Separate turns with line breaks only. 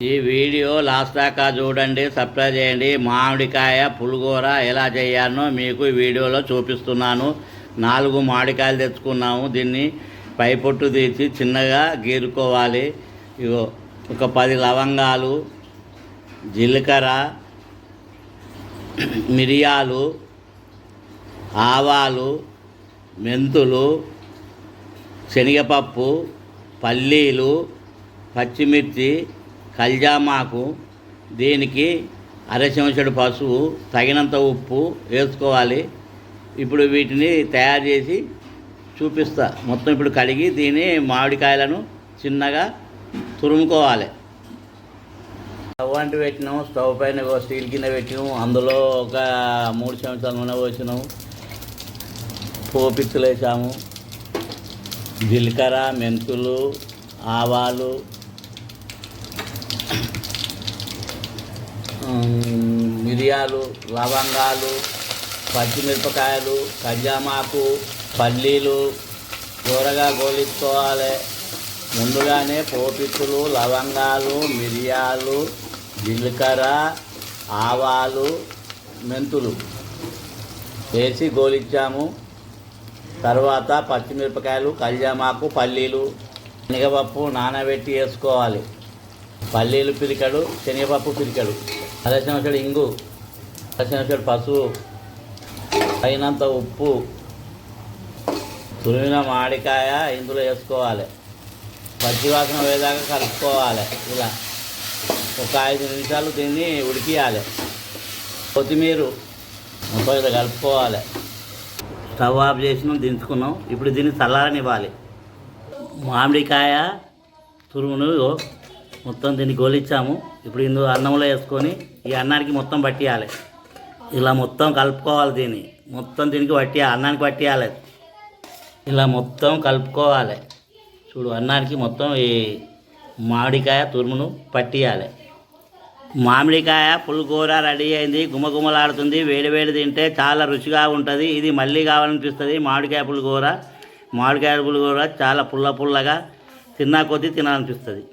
ఈ video last దాకా చూడండి, సబ్స్క్రైబ్ చేయండి. మామిడికాయ పులిహోర ఎలా చేయాలో మీకు ఈ వీడియోలో చూపిస్తున్నాను. 4 మామిడికాయలు తెచ్చుకున్నాము. దీన్ని పై పొట్టు తీసి చిన్నగా గీరుకోవాలి. ఇగో ఒక 10 లవంగాలు, జీలకర్ర, మిరియాలు, ఆవాలు, మెంతులు, శనగపప్పు, పల్లీలు, పచ్చిమిర్చి, కల్జామాకు, దీనికి అరచెంచాడు పసుపు, తగినంత ఉప్పు వేసుకోవాలి. ఇప్పుడు వీటిని తయారు చేసి చూపిస్తా. మొత్తం ఇప్పుడు కడిగి దీని మామిడికాయలను చిన్నగా తురుముకోవాలి. స్టవ్ అంటూ పెట్టినాము. స్టవ్ పైన స్టీల్ కింద పెట్టినాము. అందులో ఒక 3 చెంచాల నూనె పోసినాము. పోపిత్తులు వేసాము. జీలకర్ర, మెంతులు, ఆవాలు, మిరియాలు, లవంగాలు, పచ్చిమిరపకాయలు, కజ్జామాకు, పల్లీలు కూరగా గోలించుకోవాలి. ముందుగానే పోపిత్తులు, లవంగాలు, మిరియాలు, జీలకర్ర, ఆవాలు, మెంతులు వేసి గోలించాము. తర్వాత పచ్చిమిరపకాయలు, కల్జామాకు, పల్లీలు, శనగపప్పు నానబెట్టి వేసుకోవాలి. పల్లీలు పిరికడు, శనగపప్పు పిరికడు, అరచెంచాడు ఇంగు, అరచెంచాడు పసుపు, అయినంత ఉప్పు, తురిమిన మామిడికాయ ఇందులో వేసుకోవాలి. పచ్చివాసన వేదాకా కలుపుకోవాలి. ఇలా ఒక 5 నిమిషాలు దీన్ని ఉడికియాలి. కొత్తిమీర మొత్తం కలుపుకోవాలి. స్టవ్ ఆఫ్ చేసినాం, దించుకున్నాం. ఇప్పుడు దీన్ని చల్లారనివ్వాలి. మామిడికాయ తురుమును మొత్తం దీన్ని గోలిచ్చాము. ఇప్పుడు ఇందులో అన్నంలో వేసుకొని ఈ అన్నానికి మొత్తం పట్టియాలి. ఇలా మొత్తం కలుపుకోవాలి. దీన్ని మొత్తం దీనికి అన్నానికి పట్టియాలి. ఇలా మొత్తం కలుపుకోవాలి. చూడు, అన్నానికి మొత్తం ఈ మామిడికాయ తురుమును పట్టియాలి. మామిడికాయ పులిహోర రెడీ అయింది. గుమగుమలాడుతుంది. వేడి వేడి తింటే చాలా రుచిగా ఉంటుంది. ఇది మళ్ళీ కావాలనిపిస్తుంది. మామిడికాయ పులిహోర చాలా పుల్లగా తిన్నా కొద్దీ తినాలనిపిస్తుంది.